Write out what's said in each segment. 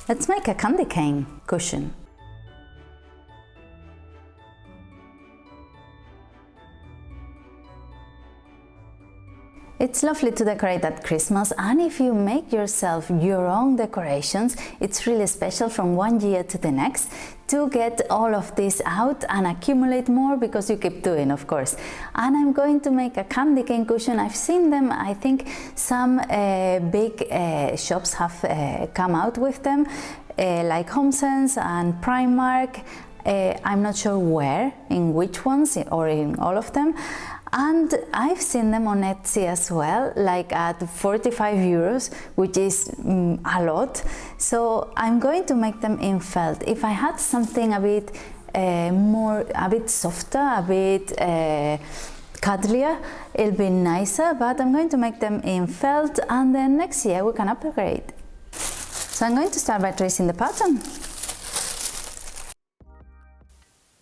Let's make a candy cane cushion. It's lovely to decorate at Christmas, and if you make yourself your own decorations, it's really special from one year to the next to get all of this out and accumulate more, because you keep doing, of course. And I'm going to make a candy cane cushion. I've seen them, I think some big shops have come out with them, like HomeSense and Primark. I'm not sure where, in which ones, or in all of them. And I've seen them on Etsy as well, like at 45 euros, which is a lot. So I'm going to make them in felt. If I had something a bit a bit softer, a bit cuddlier, it'll be nicer, but I'm going to make them in felt, and then next year we can upgrade. So I'm going to start by tracing the pattern.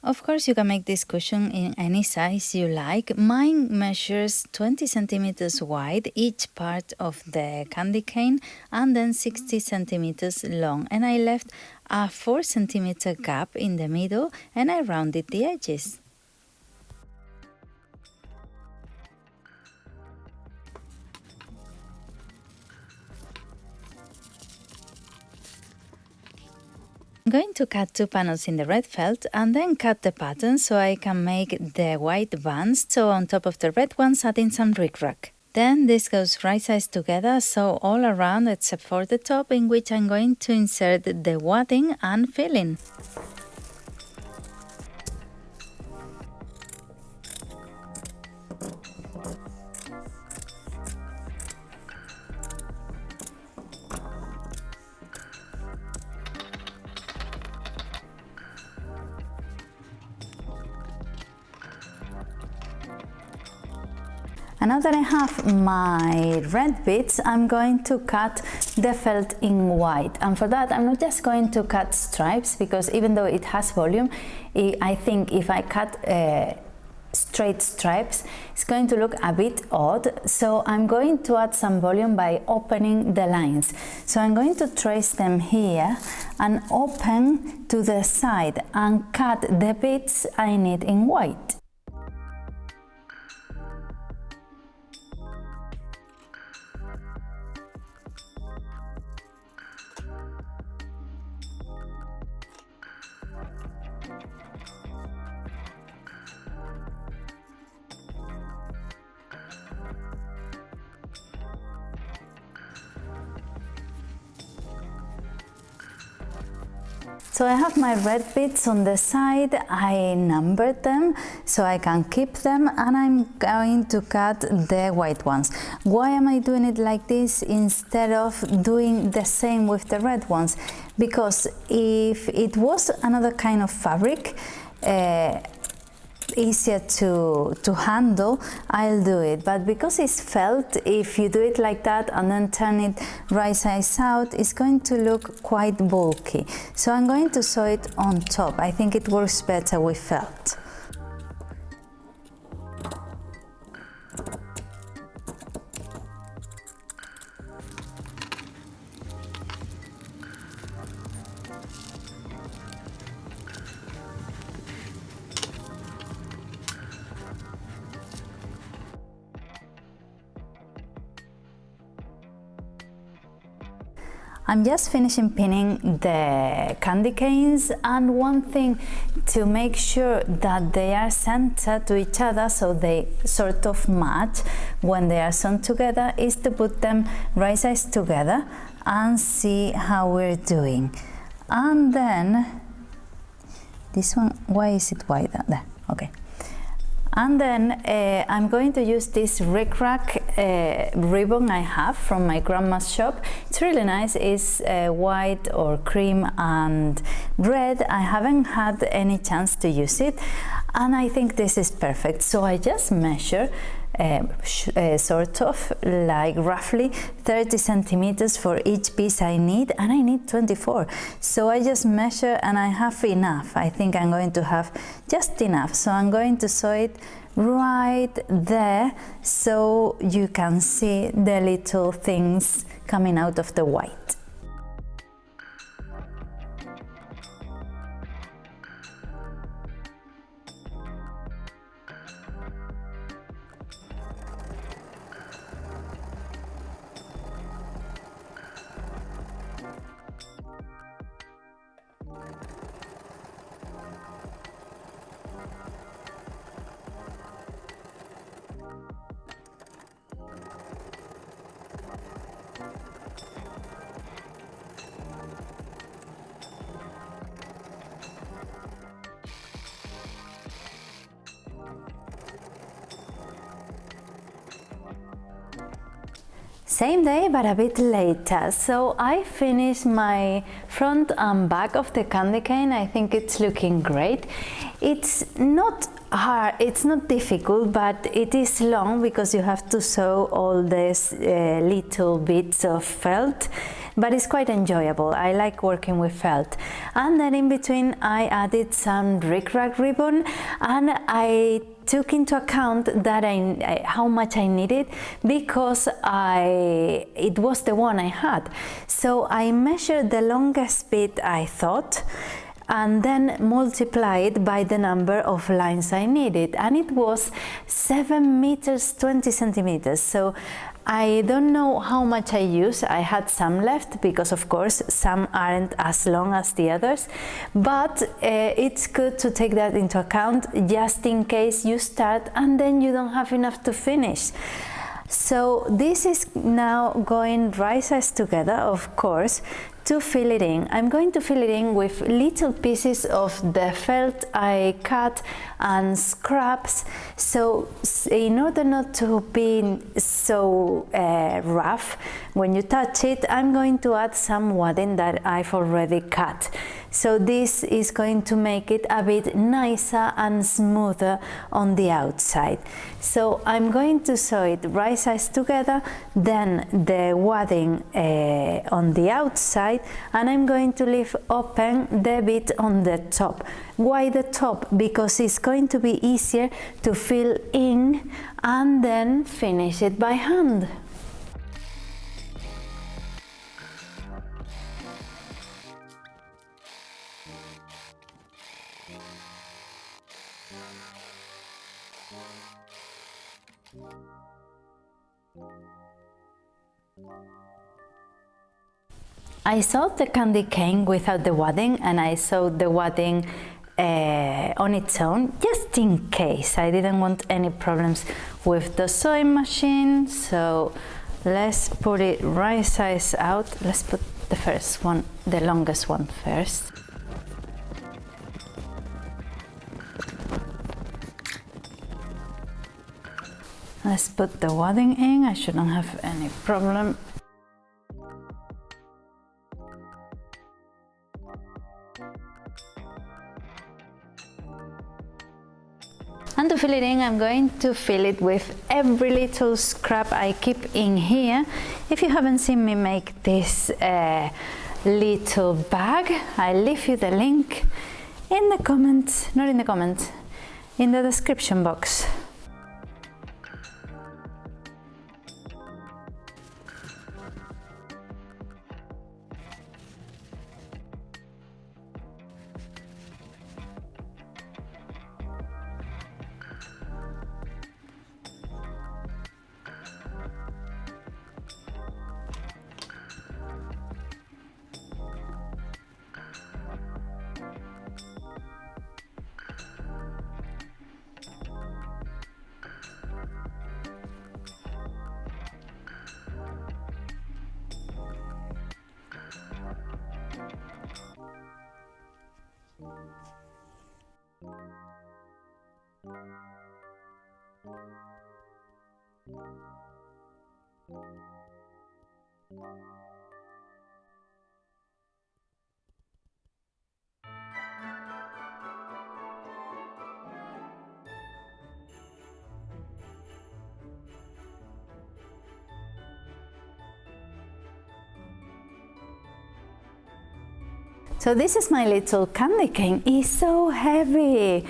Of course, you can make this cushion in any size you like. Mine measures 20 centimeters wide, each part of the candy cane, and then 60 centimeters long. And I left a 4 centimeter gap in the middle, and I rounded the edges. I'm going to cut 2 panels in the red felt and then cut the pattern so I can make the white bands, so on top of the red ones adding some rickrack. Then this goes right sides together, so all around except for the top, in which I'm going to insert the wadding and filling. Now that I have my red bits, I'm going to cut the felt in white, and for that I'm not just going to cut stripes, because even though it has volume, I think if I cut straight stripes it's going to look a bit odd, so I'm going to add some volume by opening the lines. So I'm going to trace them here and open to the side and cut the bits I need in white. So I have my red bits on the side, I numbered them so I can keep them, and I'm going to cut the white ones. Why am I doing it like this instead of doing the same with the red ones? Because if it was another kind of fabric, easier to handle, I'll do it, but because it's felt, if you do it like that and then turn it right sides out, it's going to look quite bulky. So I'm going to sew it on top. I think it works better with felt. I'm just finishing pinning the candy canes, and one thing to make sure that they are centered to each other so they sort of match when they are sewn together is to put them right sides together and see how we're doing. And then this one, why is it white? There, okay. And then I'm going to use this rickrack ribbon I have from my grandma's shop. It's really nice. It's white or cream and red. I haven't had any chance to use it, and I think this is perfect. So I just measure sort of like roughly 30 centimeters for each piece I need, and I need 24. So I just measure and I have enough. I think I'm going to have just enough. So I'm going to sew it right there so you can see the little things coming out of the white. Same day, but a bit later. So I finished my front and back of the candy cane. I think it's looking great. It's not hard, it's not difficult, but it is long because you have to sew all these little bits of felt. But it's quite enjoyable. I like working with felt. And then in between I added some rickrack ribbon, and I took into account that how much I needed, because it was the one I had. So I measured the longest bit I thought, and then multiplied by the number of lines I needed, and it was 7 meters 20 centimeters. So I don't know how much I used. I had some left because of course some aren't as long as the others, but it's good to take that into account just in case you start and then you don't have enough to finish. So this is now going right sides together, of course, to fill it in. I'm going to fill it in with little pieces of the felt I cut and scraps. So in order not to be so rough when you touch it, I'm going to add some wadding that I've already cut. So this is going to make it a bit nicer and smoother on the outside. So I'm going to sew it right sides together, then the wadding on the outside, and I'm going to leave open the bit on the top. Why the top? Because it's going to be easier to fill in and then finish it by hand. I sewed the candy cane without the wadding, and I sewed the wadding on its own, just in case. I didn't want any problems with the sewing machine, so let's put it right sides out. Let's put the first one, the longest one first. Let's put the wadding in. I shouldn't have any problem. And to fill it in, I'm going to fill it with every little scrap I keep in here. If you haven't seen me make this little bag, I'll leave you the link in the comments, not in the comments, in the description box. So this is my little candy cane. It's so heavy.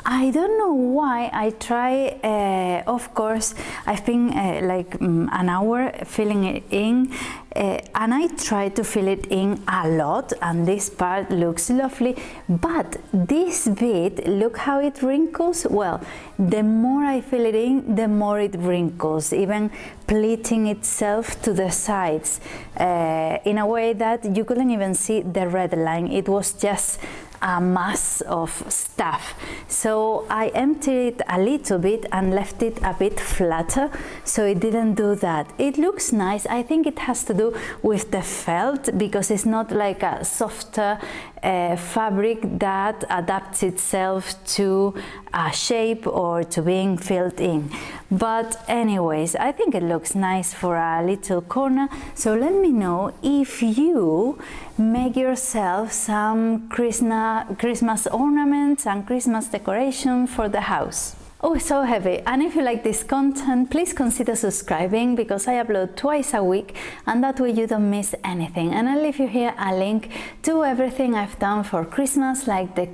I don't know why. I try, of course, I've been like an hour filling it in, and I try to fill it in a lot, and this part looks lovely, but this bit, look how it wrinkles. Well, the more I fill it in, the more it wrinkles, even pleating itself to the sides in a way that you couldn't even see the red line. It was just a mass of stuff. So I emptied it a little bit and left it a bit flatter, so it didn't do that. It looks nice. I think it has to do with the felt, because it's not like a softer fabric that adapts itself to a shape or to being filled in. But anyways, I think it looks nice for a little corner. So let me know if you make yourself some Christmas ornaments and Christmas decoration for the house. Oh, it's so heavy. And if you like this content, please consider subscribing, because I upload twice a week, and that way you don't miss anything. And I'll leave you here a link to everything I've done for Christmas, like the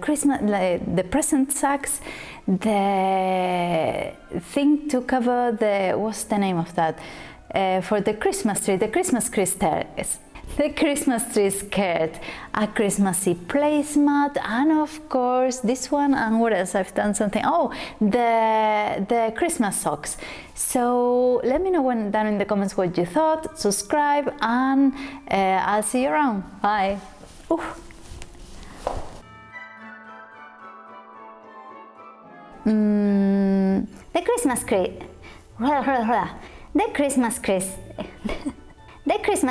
present sacks, the thing to cover the, what's the name of that? For the Christmas tree, the Christmas crystals. The Christmas tree skirt, a Christmassy placemat, and of course this one, and what else I've done something, oh, the Christmas socks. So let me know down in the comments what you thought, subscribe, and I'll see you around. Bye. Ooh. The Christmas tree. The Christmas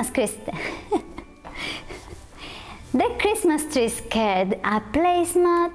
tree. The Christmas tree skirt, a placemat.